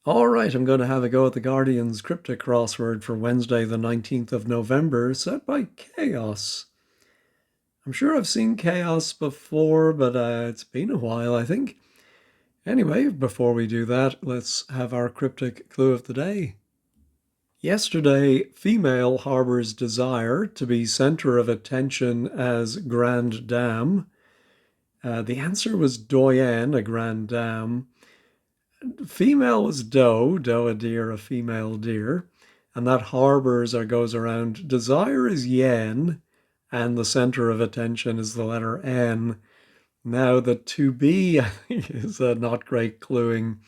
All right, I'm going to have a go at the Guardian's Cryptic Crossword for Wednesday, the 19th of November, set by Chaos. I'm sure I've seen Chaos before, but it's been a while, I think. Anyway, before we do that, let's have our cryptic clue of the day. Yesterday, female harbors desire to be center of attention as grande dame. The answer was doyenne, a grande dame. Female was doe, doe a deer, a female deer, and that harbors or goes around. Desire is yen, and the center of attention is the letter N. Now the to be, I think, is not great cluing.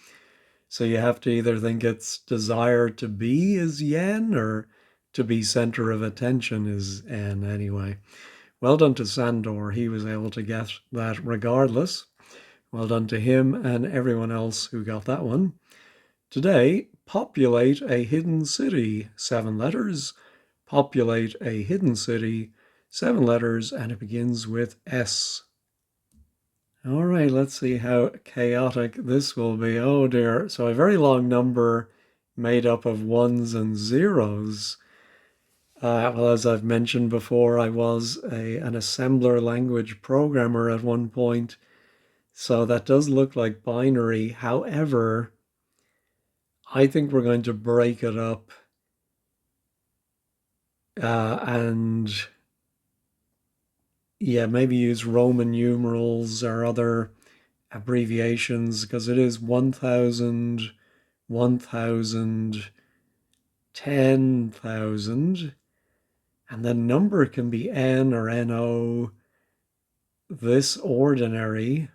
So you have to either think it's desire to be is yen or to be center of attention is N anyway. Well done to Sandor. He was able to get that regardless. Well done to him and everyone else who got that one. Today, populate a hidden city, 7 letters. Populate a hidden city, 7 letters, and it begins with S. All right, let's see how chaotic this will be. Oh dear. So a very long number made up of ones and zeros. Well, as I've mentioned before, I was an assembler language programmer at one point. So that does look like binary. However, I think we're going to break it up and yeah, maybe use Roman numerals or other abbreviations because it is 1,000, 1,000, 10,000, and the number can be N or NO. This ordinary,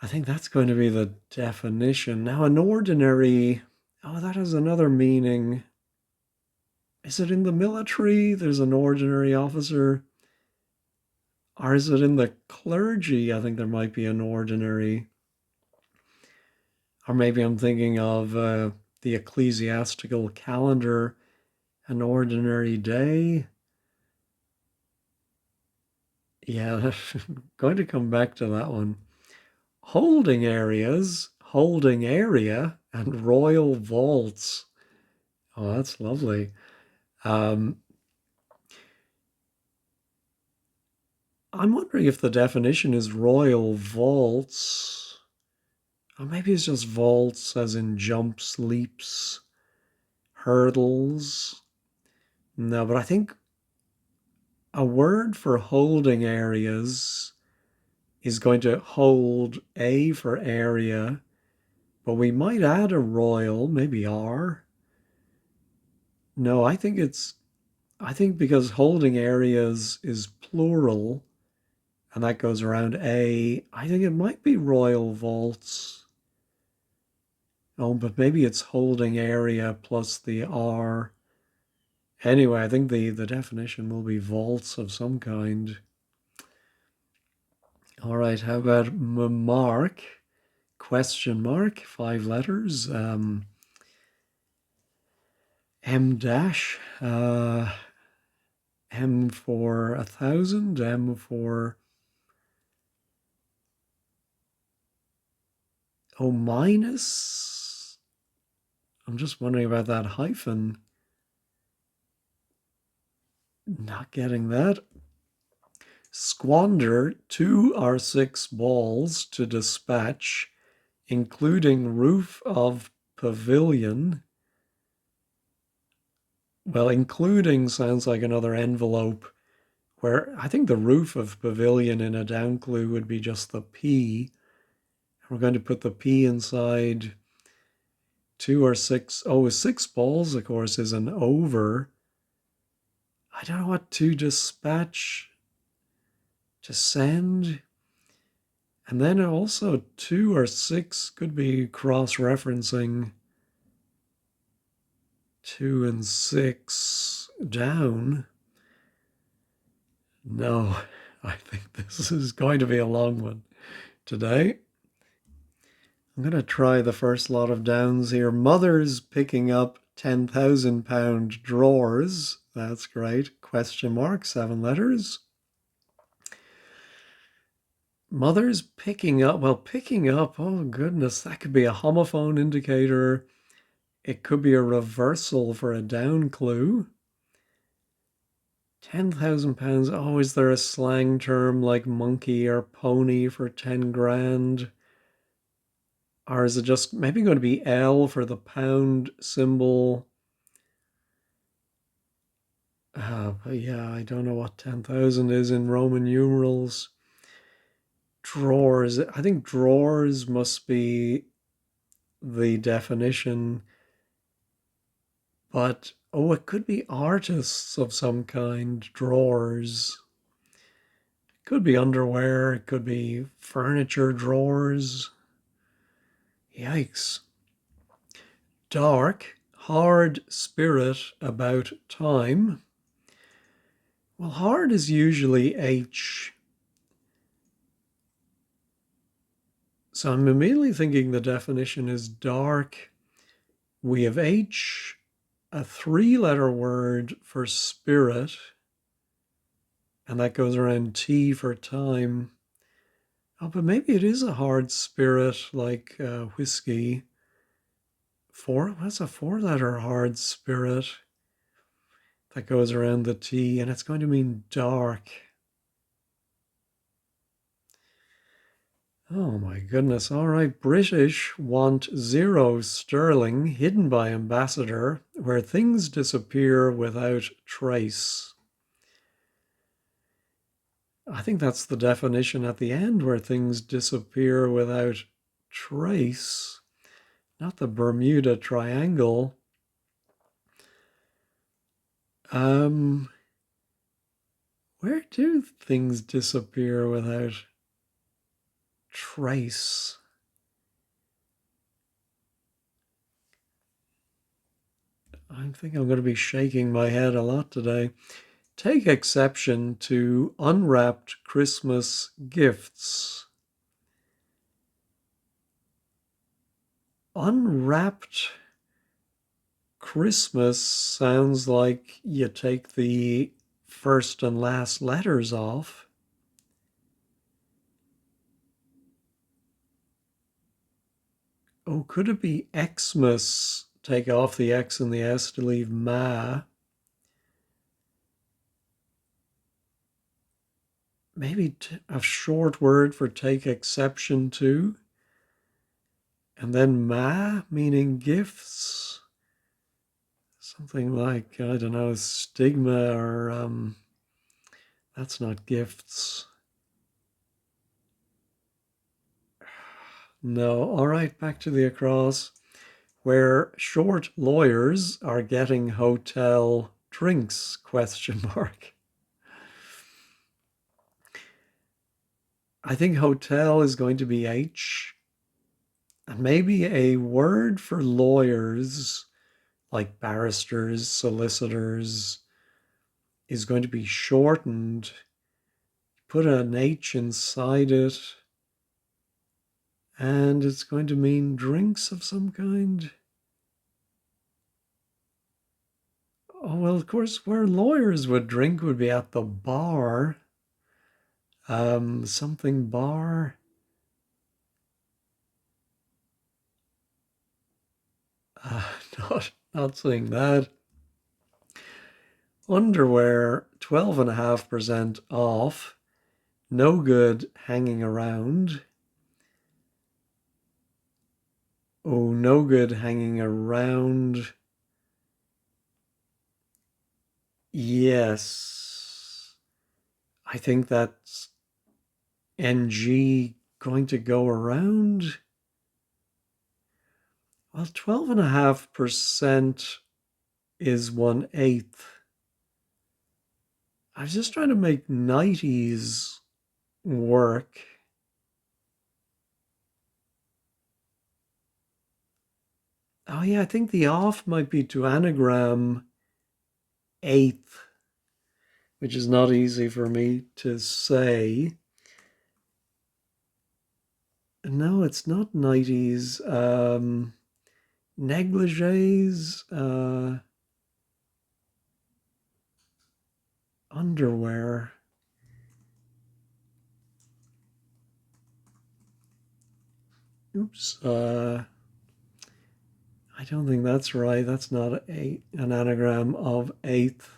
I think that's going to be the definition. Now, an ordinary, oh, that has another meaning. Is it in the military? There's an ordinary officer. Or is it in the clergy? I think there might be an ordinary. Or maybe I'm thinking of the ecclesiastical calendar, an ordinary day. Yeah, going to come back to that one. Holding areas, holding area, and royal vaults. Oh, that's lovely. I'm wondering if the definition is royal vaults. Or maybe it's just vaults as in jumps, leaps, hurdles. No, but I think a word for holding areas is going to hold A for area, but we might add a royal, maybe R. No, I think because holding areas is plural and that goes around A, I think it might be royal vaults. Oh, but maybe it's holding area plus the R. Anyway, I think the definition will be vaults of some kind. All right, how about mark? Question mark, 5 letters. M dash, M for 1,000, M for, oh, minus. I'm just wondering about that hyphen. Not getting that. Squander 2 or 6 balls to dispatch, including roof of pavilion. Well, including sounds like another envelope where I think the roof of pavilion in a down clue would be just the P. We're going to put the P inside 2 or 6. Oh, 6 balls, of course, is an over. I don't know what to dispatch, to send. And then also 2 or 6 could be cross-referencing 2 and 6 down. No, I think this is going to be a long one today. I'm going to try the first lot of downs here. Mother's picking up 10,000-pound drawers. That's great. Question mark, 7 letters. Mother's picking up. Well, picking up, oh goodness, that could be a homophone indicator. It could be a reversal for a down clue. £10,000. Oh, is there a slang term like monkey or pony for 10 grand? Or is it just maybe going to be L for the pound symbol? But yeah, I don't know what 10,000 is in Roman numerals. Drawers. I think drawers must be the definition. But, oh, it could be artists of some kind. Drawers. It could be underwear. It could be furniture drawers. Yikes. Dark. Hard spirit about time. Well, hard is usually H. So I'm immediately thinking the definition is dark. We have H, a 3-letter word for spirit, and that goes around T for time. Oh, but maybe it is a hard spirit like whiskey. What's a 4-letter hard spirit that goes around the T, and it's going to mean dark. Oh my goodness. All right. British want 0 sterling hidden by ambassador where things disappear without trace. I think that's the definition at the end, where things disappear without trace, not the Bermuda Triangle. Where do things disappear without trace? I think I'm going to be shaking my head a lot today. Take exception to unwrapped Christmas gifts. Unwrapped Christmas sounds like you take the first and last letters off. Oh, could it be Xmas? Take off the X and the S to leave ma. Maybe a short word for take exception to. And then ma, meaning gifts. Something like, I don't know, stigma or that's not gifts. No. All right, back to the across. Where short lawyers are getting hotel drinks, question mark. I think hotel is going to be H. And maybe a word for lawyers, like barristers, solicitors, is going to be shortened. Put an H inside it, and it's going to mean drinks of some kind. Oh, well, of course, where lawyers would drink would be at the bar. Something bar. Uh, not saying that. Underwear, 12.5% off. No good hanging around. Oh, no good hanging around. Yes. I think that's NG going to go around. Well, 12.5% is 1/8. I was just trying to make 90s work. Oh yeah, I think the off might be to anagram 8th, which is not easy for me to say. No, it's not 90s. Negligees, underwear. Oops. I don't think that's right. That's not an anagram of eighth.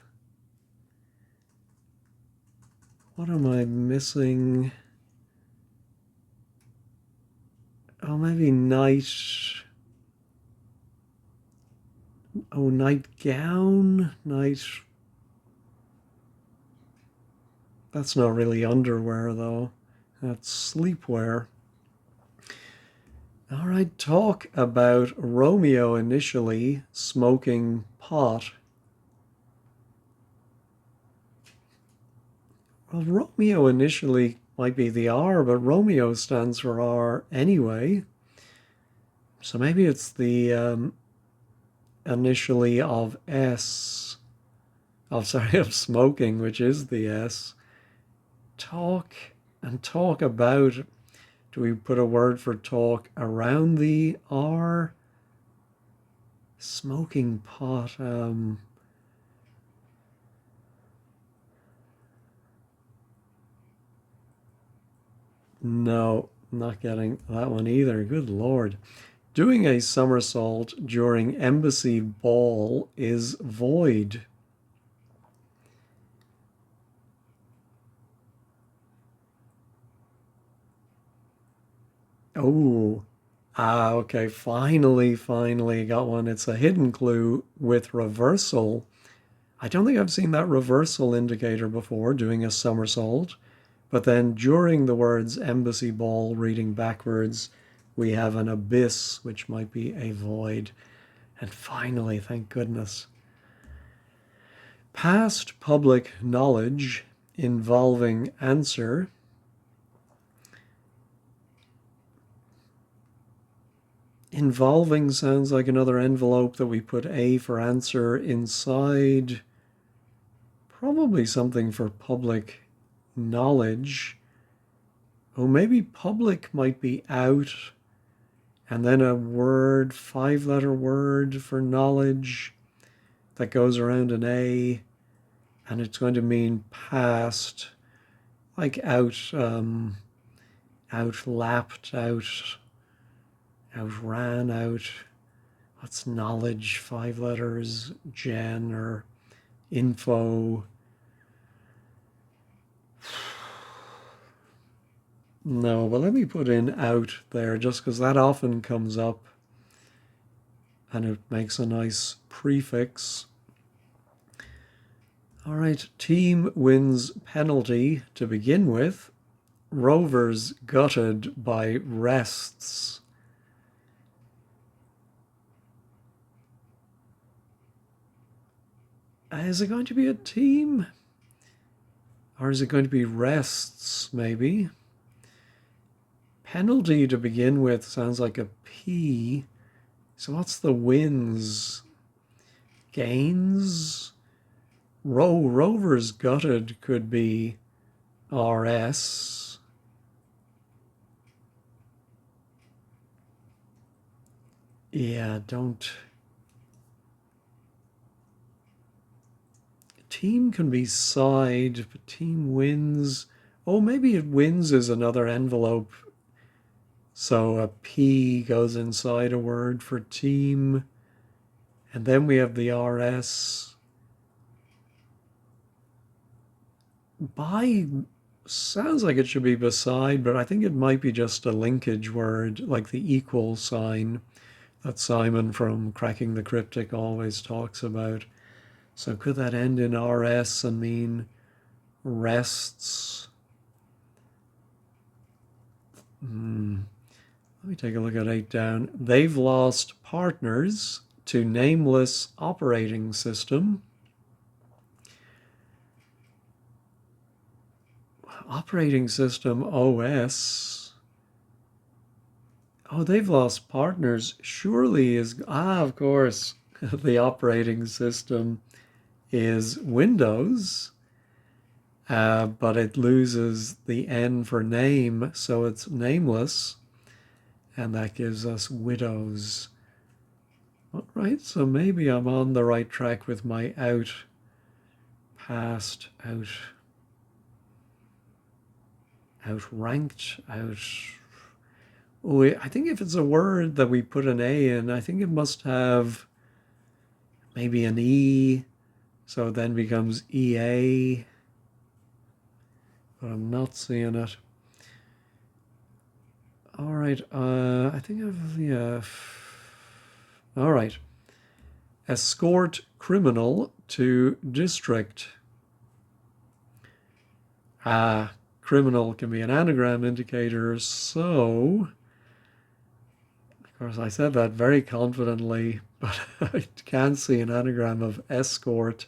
What am I missing? Oh, maybe night. Oh, nightgown? Night. That's not really underwear, though. That's sleepwear. All right, talk about Romeo initially smoking pot. Well, Romeo initially might be the R, but Romeo stands for R anyway. So maybe it's the initially of S. Oh, sorry, of smoking, which is the S. Talk and talk about. Do we put a word for talk around the R? Smoking pot. No, not getting that one either. Good Lord. Doing a somersault during embassy ball is void. Oh, okay. Finally got one. It's a hidden clue with reversal. I don't think I've seen that reversal indicator before, doing a somersault. But then during the words embassy ball, reading backwards, we have an abyss, which might be a void. And finally, thank goodness. Past public knowledge involving answer. Involving sounds like another envelope that we put A for answer inside. Probably something for public knowledge. Oh, maybe public might be out. And then a word, 5-letter word for knowledge that goes around an A. And it's going to mean past, like outlapped, outran, out. What's knowledge? 5 letters, gen or info. No, but let me put in out there just because that often comes up and it makes a nice prefix. All right, team wins penalty to begin with. Rovers gutted by rests. Is it going to be a team? Or is it going to be rests, maybe? Penalty to begin with sounds like a P. So what's the wins? Gains? Rovers gutted could be RS. Yeah, don't. Team can be side, but team wins. Oh, maybe it wins is another envelope. So a P goes inside a word for team. And then we have the RS. By sounds like it should be beside, but I think it might be just a linkage word, like the equal sign that Simon from Cracking the Cryptic always talks about. So could that end in RS and mean rests? Let me take a look at 8 down. They've lost partners to nameless operating system. Operating system OS. Oh, they've lost partners. Surely is, of course, the operating system is Windows, but it loses the N for name, so it's nameless, and that gives us widows. All right, so maybe I'm on the right track with my out, past, outranked, I think if it's a word that we put an A in, I think it must have maybe an E, so it then becomes EA, but I'm not seeing it. All right, I think I've, yeah. All right. Escort criminal to district. Criminal can be an anagram indicator, so of course I said that very confidently, but I can't see an anagram of escort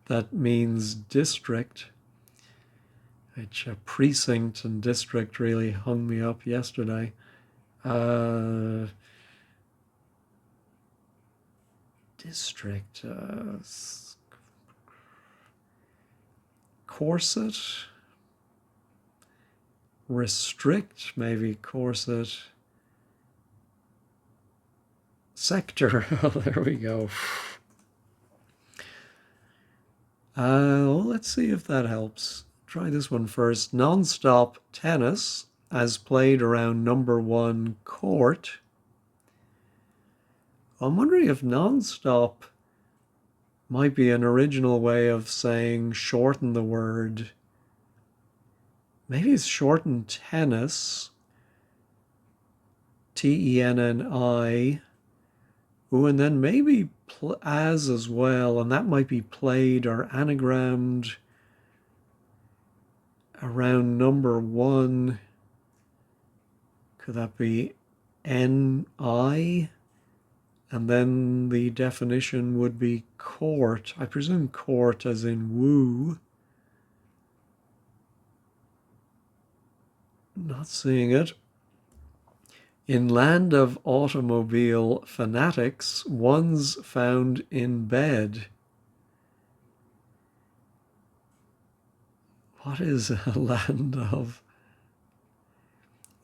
that means district, which precinct and district really hung me up yesterday. District, corset, restrict, maybe corset, sector. There we go. Well, let's see if that helps. Try this one first. Non-stop tennis as played around number 1 court. I'm wondering if non-stop might be an original way of saying shorten the word. Maybe it's shorten tennis. Tenni. Ooh, and then maybe as well, and that might be played or anagrammed around number 1. Could that be Ni? And then the definition would be court. I presume court as in woo. Not seeing it. In land of automobile fanatics, one's found in bed. What is a land of?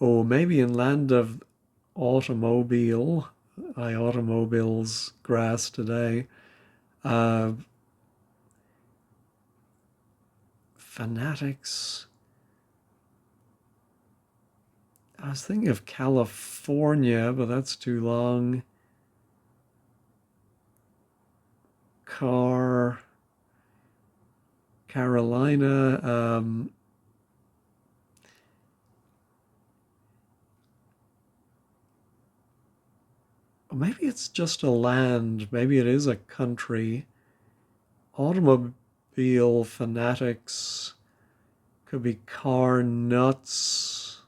Oh, maybe in land of automobile. I automobiles grass today. Fanatics. I was thinking of California, but that's too long. Carolina. Maybe it's just a land. Maybe it is a country. Automobile fanatics. Could be car nuts.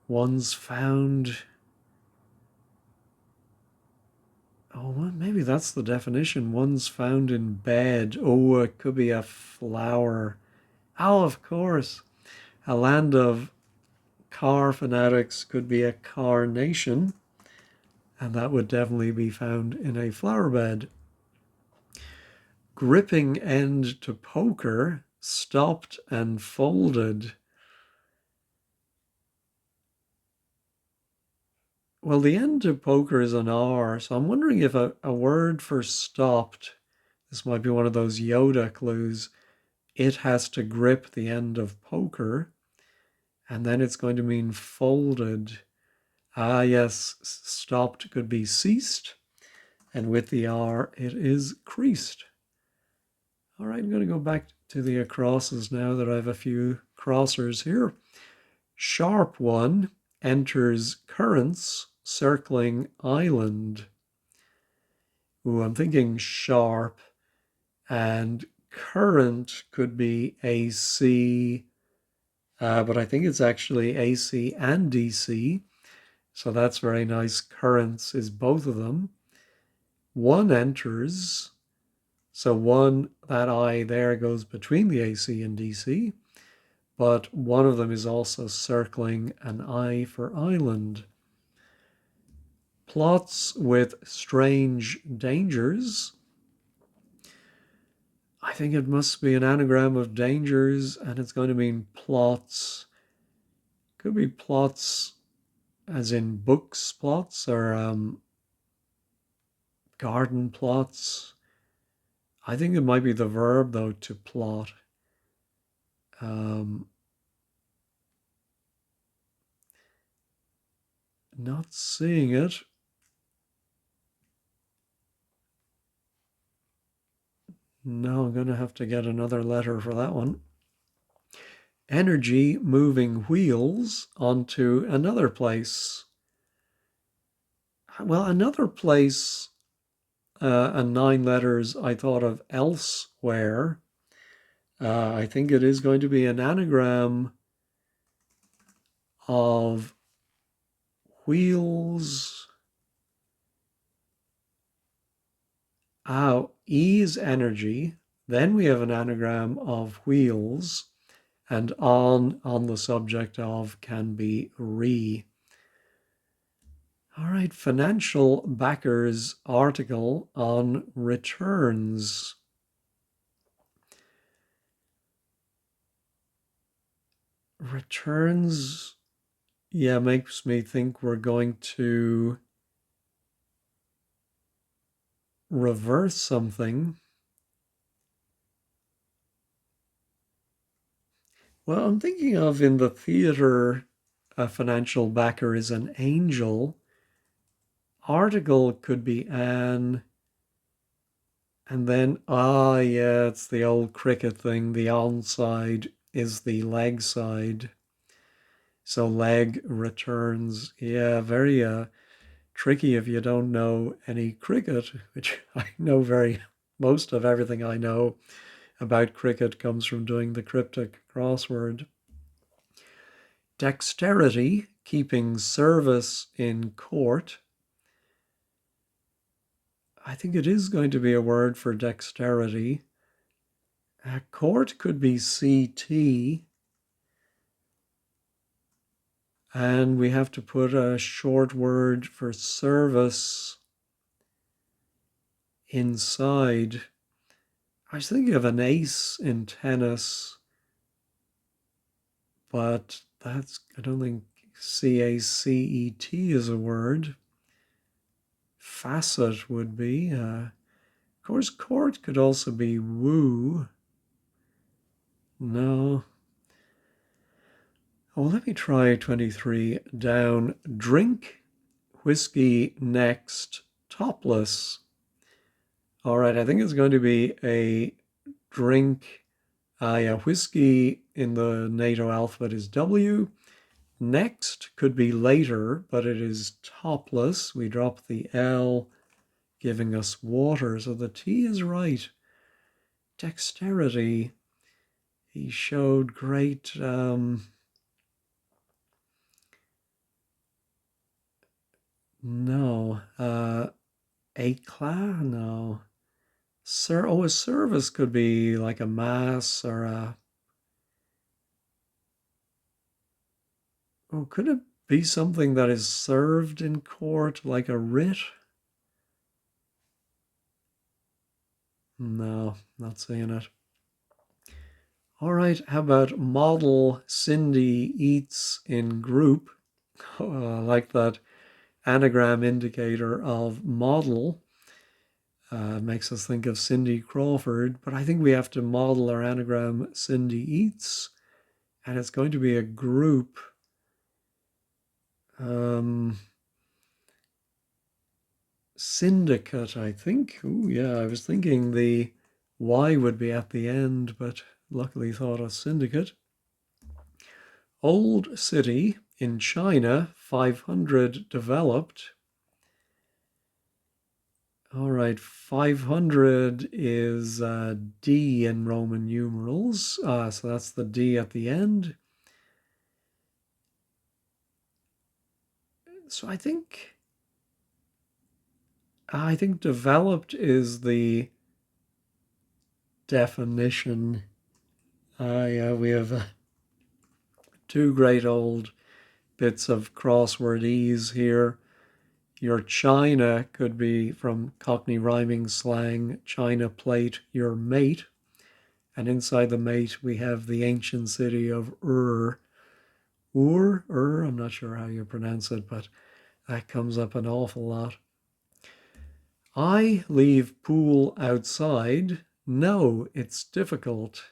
One's found. Oh, well, maybe that's the definition. One's found in bed. Oh, it could be a flower. Oh, of course. A land of car fanatics could be a carnation, and that would definitely be found in a flower bed. Gripping end to poker, stopped and folded. Well, the end to poker is an R, so I'm wondering if a word for stopped, this might be one of those Yoda clues, it has to grip the end of poker, and then it's going to mean folded. Ah, yes, stopped could be ceased, and with the R, it is creased. All right, I'm going to go back to the acrosses now that I have a few crossers here. Sharp one enters currents circling island. Ooh, I'm thinking sharp, and current could be AC, but I think it's actually AC and DC, so that's very nice. Currents is both of them. One enters, so one, that I there goes between the AC and DC, but one of them is also circling an I for island. Plots with strange dangers. I think it must be an anagram of dangers, and it's going to mean plots. Could be plots as in books plots, or garden plots. I think it might be the verb, though, to plot. Not seeing it. No, I'm going to have to get another letter for that one. Energy moving wheels onto another place. Well, another place and 9 letters I thought of elsewhere. I think it is going to be an anagram of wheels. E is energy. Then we have an anagram of wheels, and on the subject of can be re. All right, financial backers article on returns. Returns, yeah, makes me think we're going to reverse something. Well, I'm thinking of in the theater, a financial backer is an angel. Article could be an, and then, yeah, it's the old cricket thing. The onside is the leg side. So leg returns. Yeah, very tricky if you don't know any cricket, which I know most of everything I know about cricket comes from doing the cryptic crossword. Dexterity, keeping service in court. I think it is going to be a word for dexterity. Court could be CT. And we have to put a short word for service inside. I was thinking of an ace in tennis, but I don't think CACET is a word. Facet would be. Of course, court could also be woo. No. Oh, let me try 23 down. Drink whiskey next, topless. All right, I think it's going to be a drink. Yeah, whiskey in the NATO alphabet is W. Next could be later, but it is topless. We drop the L, giving us water. So the T is right. Dexterity. He showed great. No. Éclat? No. A service could be like a mass or a. Oh, could it be something that is served in court, like a writ? No, not seeing it. All right, how about model Cindy eats in group? Oh, I like that anagram indicator of model. Makes us think of Cindy Crawford, but I think we have to model our anagram Cindy eats, and it's going to be a group. Syndicate, I think. Oh, yeah, I was thinking the Y would be at the end, but luckily thought of syndicate. Old city in China, 500 developed. All right, 500 is D in Roman numerals, so that's the D at the end. So I think developed is the definition. Yeah, we have 2 great old bits of crosswordese here. Your China could be from Cockney rhyming slang, China plate, your mate. And inside the mate, we have the ancient city of Ur. I'm not sure how you pronounce it, but that comes up an awful lot. I leave pool outside. No, it's difficult.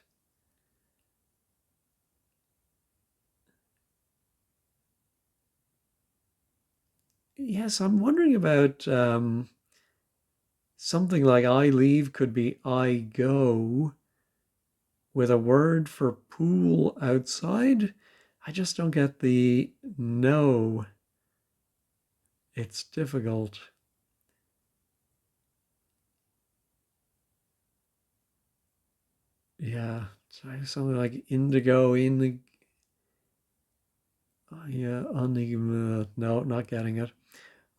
Yes, I'm wondering about something like I leave could be I go with a word for pool outside. I just don't get the no. It's difficult. Yeah, so something like indigo in the yeah, no, not getting it.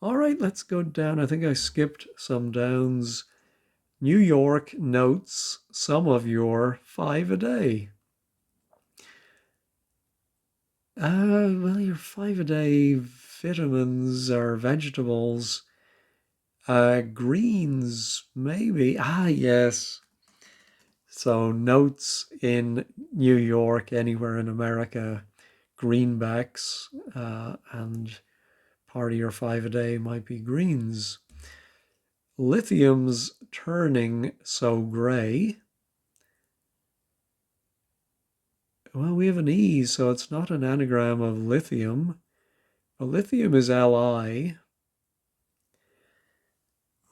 All right, let's go down. I think I skipped some downs. New York notes some of your five a day. Well, your five a day vitamins or vegetables. Greens, maybe. Ah, yes. So notes in New York, anywhere in America, greenbacks, and part of your five a day might be greens. Lithium's turning so gray. Well, we have an E, so it's not an anagram of lithium. But lithium is Li.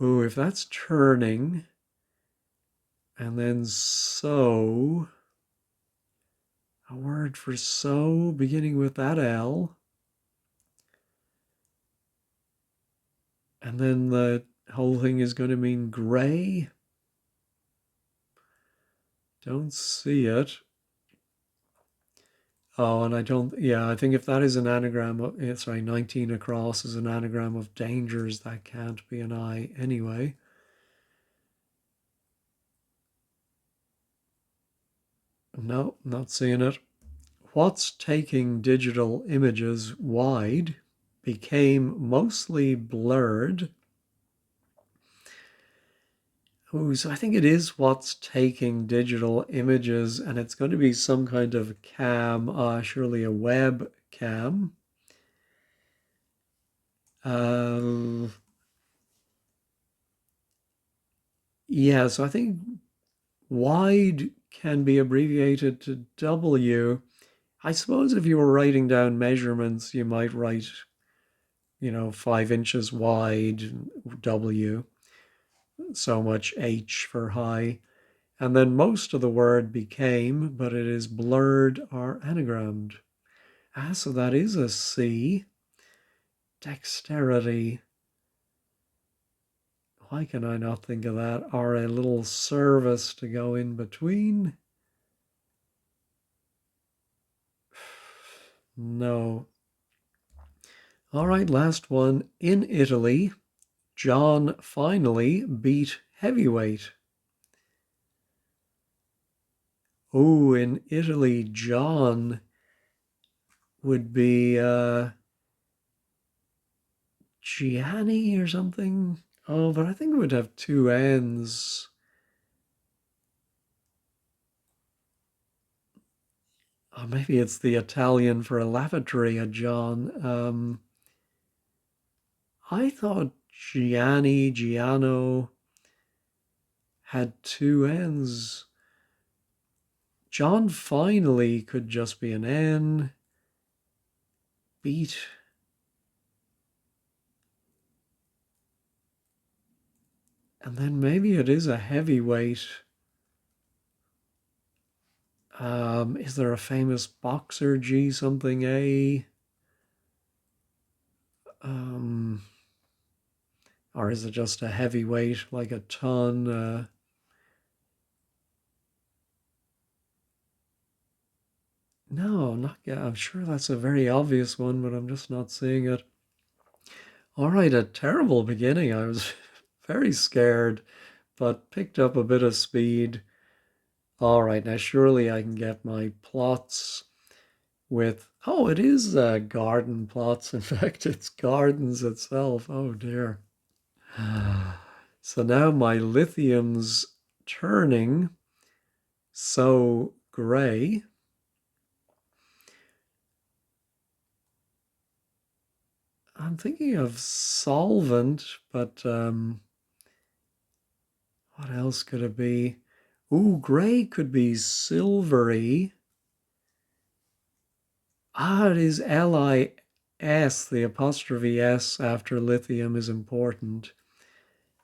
Ooh, if that's turning, and then so, a word for so beginning with that L, and then the whole thing is going to mean gray. Don't see it. Oh, and I don't, yeah, I think if that is an anagram of, sorry, 19 across is an anagram of dangers, that can't be an I anyway. No, not seeing it. What's taking digital images wide became mostly blurred. Oh, so I think it is what's taking digital images, and it's going to be some kind of cam, surely a web cam. Uh, yeah, so I think wide can be abbreviated to W. I suppose if you were writing down measurements, you might write, 5 inches wide, W, so much H for high. And then most of the word became, but it is blurred or anagrammed. Ah, so that is a C. Dexterity. Why can I not think of that? Or a little service to go in between? No. All right, last one. In Italy, John finally beat heavyweight. Oh, in Italy, John would be Gianni or something. Oh, but I think it would have two N's. Oh, maybe it's the Italian for a lavatory, a John. I thought Giano had two N's. John finally could just be an N. Beat. And then maybe it is a heavyweight. Is there a famous boxer, G something A? Um, or is it just a heavyweight, like a ton? No, not yet. I'm sure that's a very obvious one, but I'm just not seeing it. All right, a terrible beginning. I was very scared, but picked up a bit of speed. All right, now surely I can get my plots with, oh, it is garden plots. In fact, it's gardens itself. Oh dear. So now my lithium's turning so gray. I'm thinking of solvent, but what else could it be? Ooh, gray could be silvery. Ah, it is Li S, the apostrophe S after lithium is important.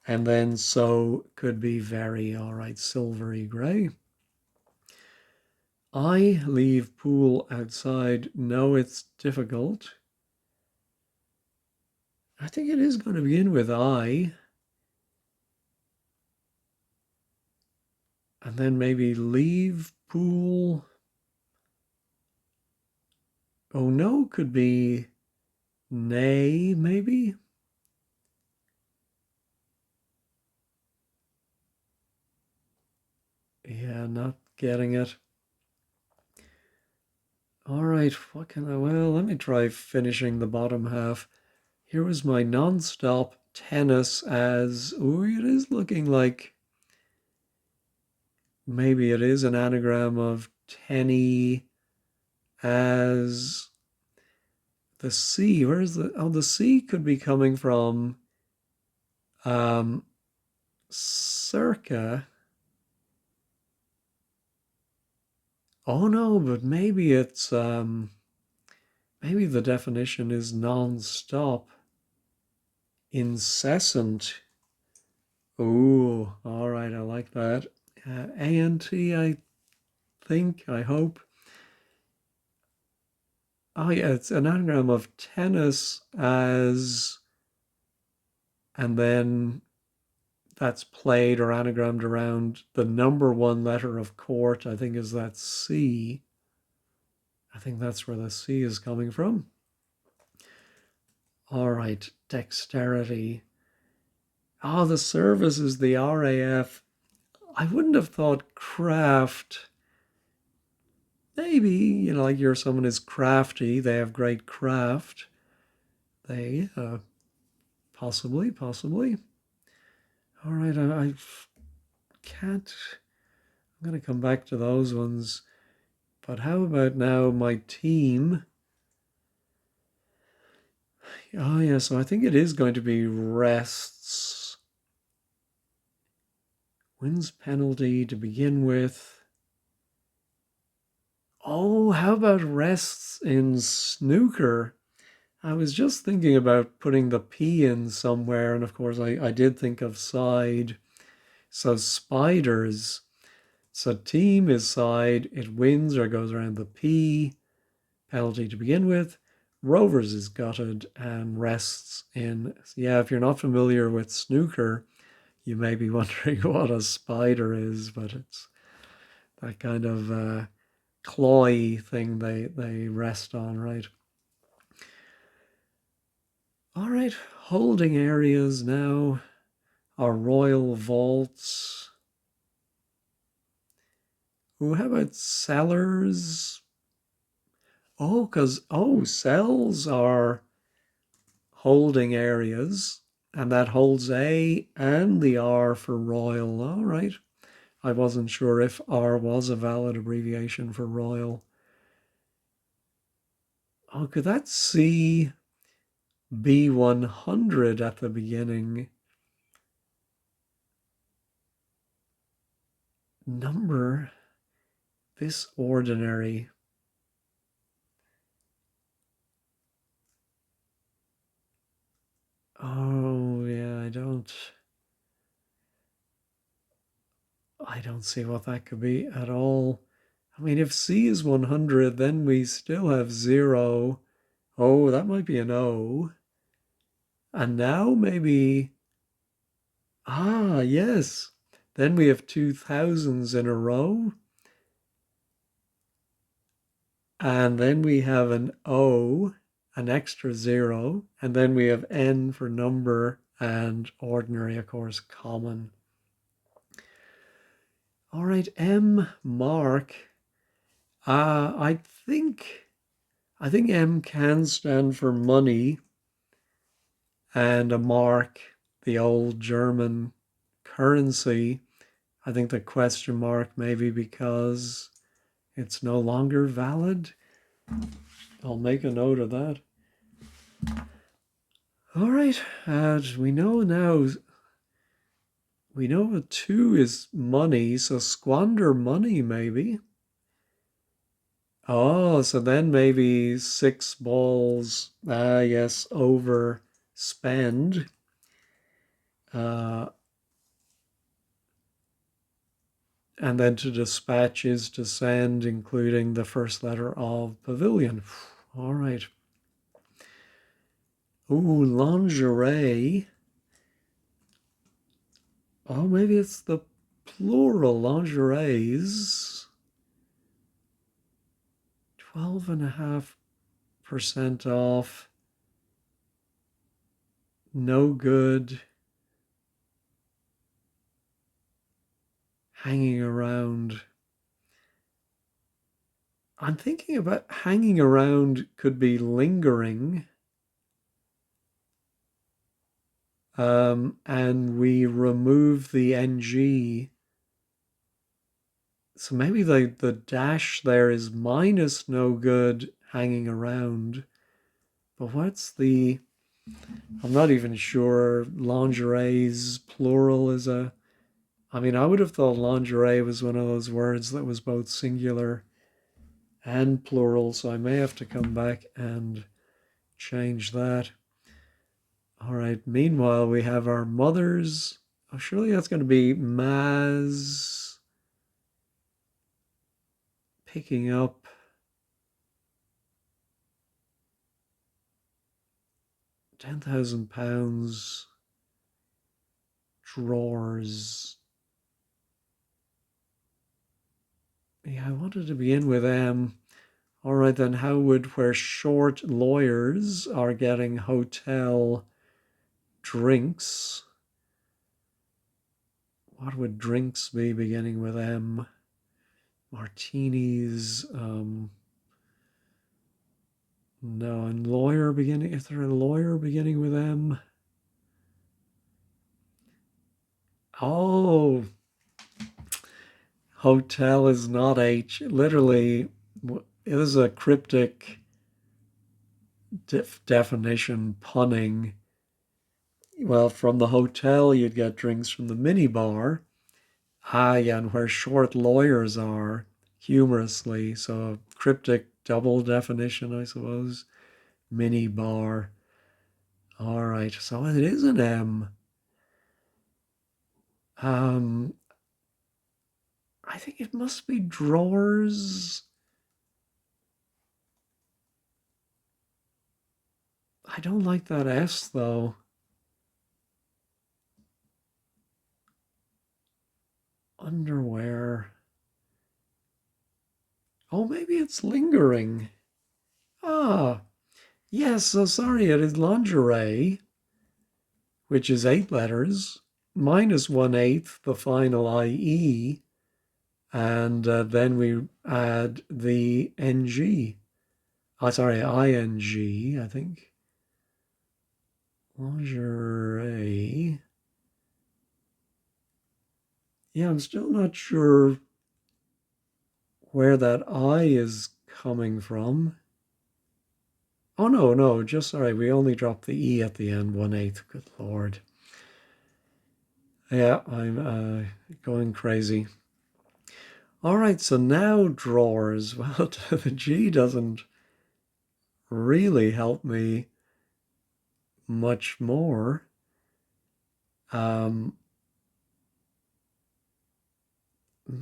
And then so could be very, all right, silvery grey. I leave pool outside. No, it's difficult. I think it is going to begin with I. And then maybe leave pool. Oh no, could be nay, maybe? Yeah, not getting it. All right, what can I, well, let me try finishing the bottom half. Here was my non-stop tennis as, oh, it is looking like maybe it is an anagram of tenny as the C. Where's the, oh, the C could be coming from um, circa. Oh no, but maybe it's, maybe the definition is non-stop, incessant. Oh, all right, I like that. A-N-T, I think, I hope. Oh yeah, it's an anagram of tennis as, and then that's played or anagrammed around the number one letter of court, I think is that C. I think that's where the C is coming from. All right, dexterity. Oh, the service is the RAF. I wouldn't have thought craft. Maybe, you know, like you're someone who's crafty, they have great craft. They, possibly, possibly. All right, I can't, I'm going to come back to those ones. But how about now my team? Oh, yeah, so I think it is going to be rests. Wins penalty to begin with. Oh, how about rests in snooker? I was just thinking about putting the P in somewhere, and of course I did think of side. So spiders. So team is side, it wins or goes around the P, penalty to begin with. Rovers is gutted and rests in. Yeah, if you're not familiar with snooker, you may be wondering what a spider is, but it's that kind of clawy thing they rest on, right? All right, holding areas now are royal vaults. Oh, how about cellars? Oh, because, oh, cells are holding areas, and that holds A and the R for royal. All right. I wasn't sure if R was a valid abbreviation for royal. Oh, could that C be 100 at the beginning? Number, this ordinary. Oh, yeah, I don't see what that could be at all. I mean, if C is 100, then we still have 0. Oh, that might be an O. And now maybe, ah, yes. Then we have 2000s in a row. And then we have an O, an extra 0. And then we have N for number and ordinary, of course, common. All right, M, mark. I think M can stand for money, and a mark, the old German currency. I think the question mark maybe because it's no longer valid. I'll make a note of that. All right, we know now, we know a 2 is money, so squander money maybe. Oh, so then maybe 6 balls. Ah, yes, overspend. Uh, and then to dispatch is to send, including the first letter of pavilion. All right. Ooh, lingerie. Oh, maybe it's the plural, lingeries. 12.5% off. No good. Hanging around. I'm thinking about hanging around could be lingering. And we remove the ng. So maybe the dash there is minus no good hanging around. But what's the, I'm not even sure. Lingerie's plural is a, I mean, I would have thought lingerie was one of those words that was both singular and plural. So I may have to come back and change that. All right. Meanwhile, we have our mothers. Oh, surely that's going to be Maz picking up. £10,000 drawers. Yeah, I wanted to begin with M. All right, then how would where short lawyers are getting hotel drinks? What would drinks be beginning with M? Martinis. No, and lawyer beginning. Is there a lawyer beginning with M? Oh, hotel is not H. Literally, it is a cryptic definition punning. Well, from the hotel, you'd get drinks from the mini bar. Ah, yeah, and where short lawyers are, humorously. So, cryptic double definition, I suppose. Mini bar. All right, so it is an M. Um, I think it must be drawers. I don't like that S though. Underwear. Oh, maybe it's lingering. Ah, yes, so sorry, it is lingerie, which is 8 letters, minus 1/8 the final IE, and then we add the NG. Oh, sorry, ING, I think. Lingerie. Yeah, I'm still not sure where that I is coming from. Oh, no, no, just sorry, we only dropped the E at the end, 1/8. Good Lord. Yeah, I'm going crazy. All right, so now drawers. Well, the G doesn't really help me much more. Um,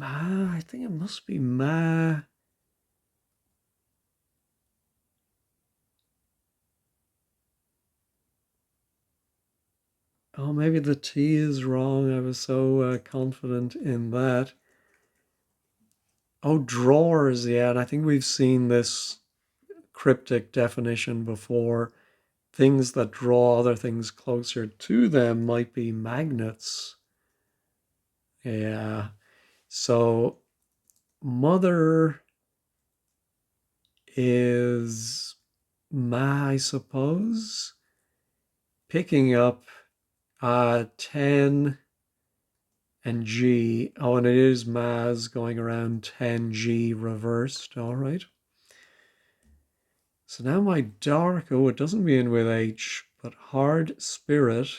I think it must be ma. Oh, maybe the T is wrong. I was so confident in that. Oh, drawers. Yeah, and I think we've seen this cryptic definition before. Things that draw other things closer to them might be magnets. Yeah. So mother is ma, I suppose. Picking up 10 and G. Oh, and it is Maz going around 10G reversed. All right. So now my dark, oh, it doesn't begin with H, but hard spirit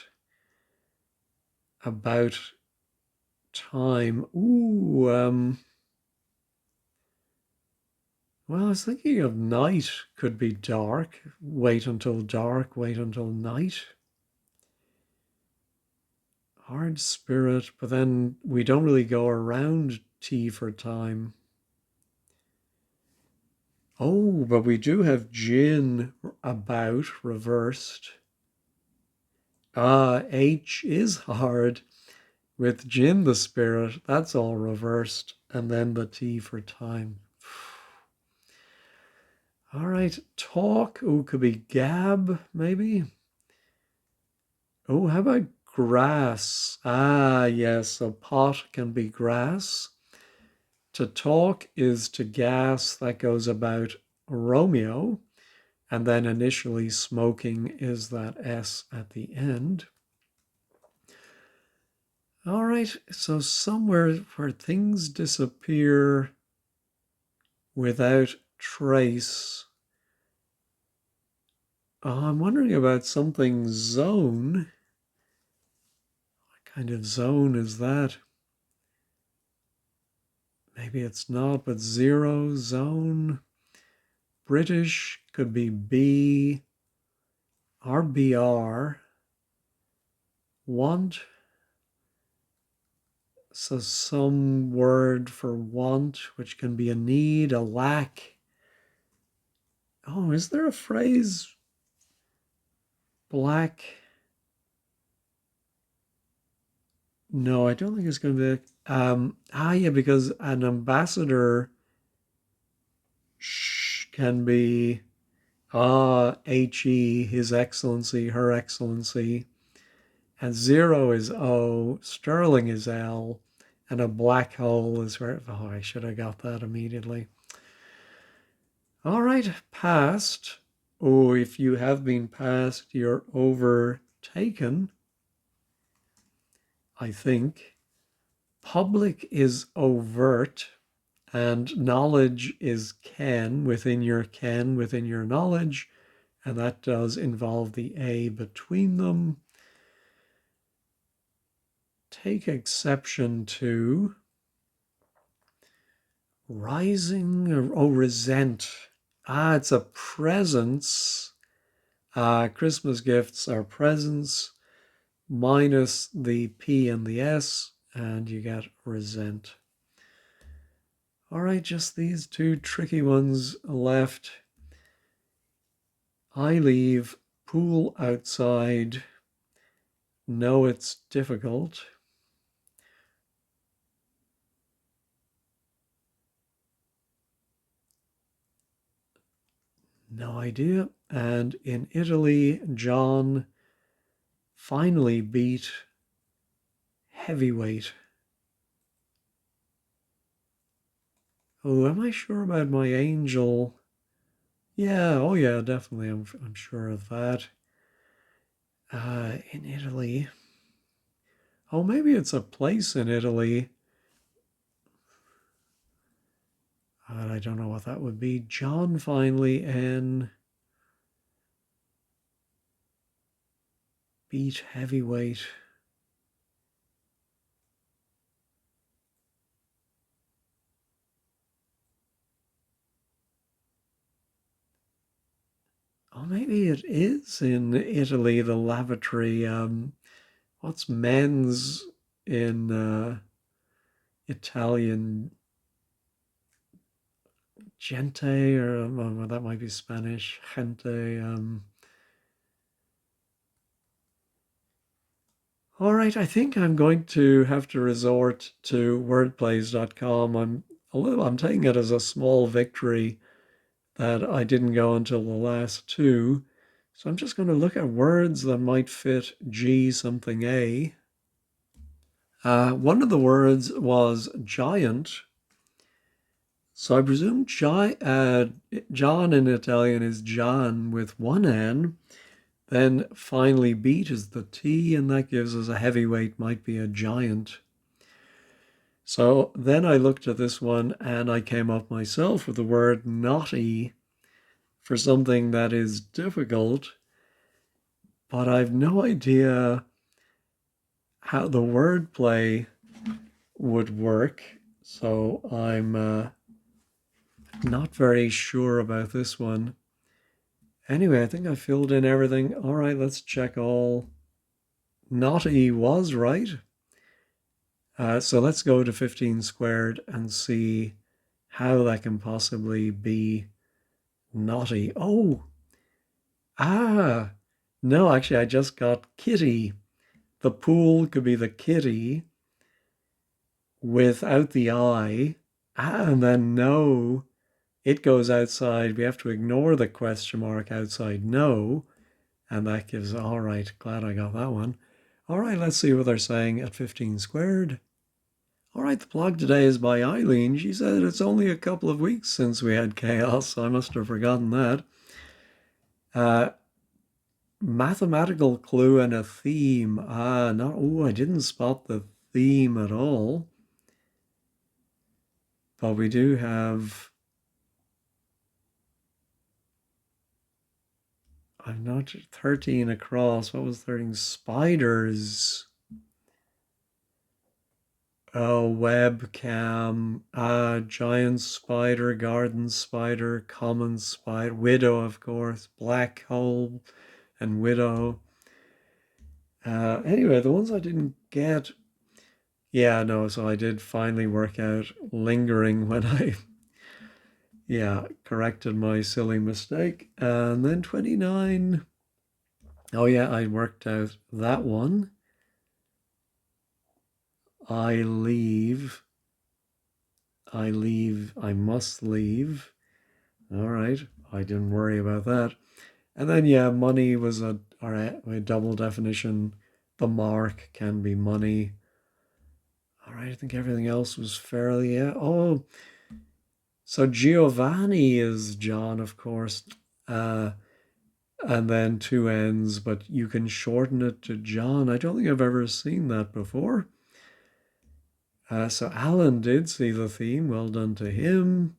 about time. Ooh, Well, I was thinking of night could be dark. Wait until dark, wait until night. Hard spirit, but then we don't really go around T for time. Oh, but we do have gin about reversed. Ah, H is hard. With gin the spirit, that's all reversed. And then the T for time. All right, talk. Oh, could be gab, maybe. Oh, how about grass? Ah, yes, so pot can be grass. To talk is to gas, that goes about Romeo. And then initially smoking is that S at the end. All right, so somewhere where things disappear without trace. I'm wondering about something zone. What kind of zone is that? Maybe it's not, but zero zone. British could be B, RBR. Want. So some word for want, which can be a need, a lack. Oh, is there a phrase? Black. No, I don't think it's going to be. Yeah, because an ambassador can be HE, His Excellency, Her Excellency, and zero is O, sterling is L, and a black hole is where. Oh, I should have got that immediately. All right, past. Oh, if you have been passed, you're overtaken, I think. Public is overt, and knowledge is ken, within your knowledge, and that does involve the A between them. Take exception to rising, resent. It's a presence. Christmas gifts are presents minus the P and the S, and you get resent. All right, just these two tricky ones left. I leave, pool outside. No, it's difficult. No idea. And in Italy, John finally beat heavyweight. Oh, am I sure about my angel? Yeah, oh yeah, definitely. I'm sure of that. In Italy. Oh, maybe it's a place in Italy. I don't know what that would be. John finally and beat heavyweight. Oh, maybe it is in Italy, the lavatory. What's men's in Italian? Gente, or well, that might be Spanish. Gente. All right, I think I'm going to have to resort to wordplays.com. I'm taking it as a small victory that I didn't go until the last two. So I'm just going to look at words that might fit G something A. One of the words was giant. So I presume John in Italian is John with one N. Then finally beat is the T, and that gives us a heavyweight, might be a giant. So then I looked at this one and I came up myself with the word naughty for something that is difficult, but I've no idea how the wordplay would work. So I'm Not very sure about this one. Anyway, I think I filled in everything. All right, let's check all. Naughty was right. So let's go to 15 squared and see how that can possibly be naughty. Oh, ah, no, actually, I just got kitty. The pool could be the kitty without the I. And then no, it goes outside. We have to ignore the question mark outside no. And that gives, all right, glad I got that one. All right, let's see what they're saying at 15 squared. All right, the blog today is by Eileen. She said it's only a couple of weeks since we had chaos. I must have forgotten that. Uh, Mathematical clue and a theme. No, oh, I didn't spot the theme at all. But we do have, I'm not 13 across. What was 13? Spiders. Oh, webcam, giant spider, garden spider, common spider, widow, of course, black hole and widow. Anyway, the ones I didn't get, yeah, no, so I did finally work out lingering when I, yeah, corrected my silly mistake. And then 29, oh yeah, I worked out that one. I leave, I must leave. All right, I didn't worry about that. And then, yeah, money was a double definition. The mark can be money. All right, I think everything else was fairly, yeah. Oh, so Giovanni is John, of course. Uh, and then two N's, but you can shorten it to John. I don't think I've ever seen that before. So Alan did see the theme. Well done to him.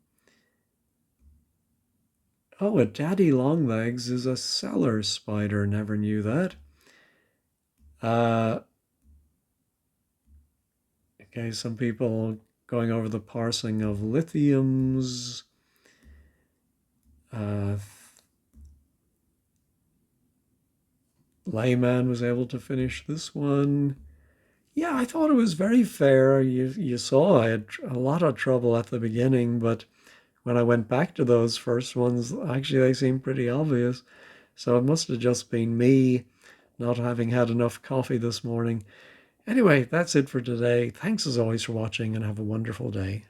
Oh, a daddy longlegs is a cellar spider. Never knew that. Uh, okay, some people going over the parsing of lithiums. Uh, Layman was able to finish this one. Yeah, I thought it was very fair. You saw I had a lot of trouble at the beginning, but when I went back to those first ones, actually they seemed pretty obvious. So it must have just been me not having had enough coffee this morning. Anyway, that's it for today. Thanks as always for watching and have a wonderful day.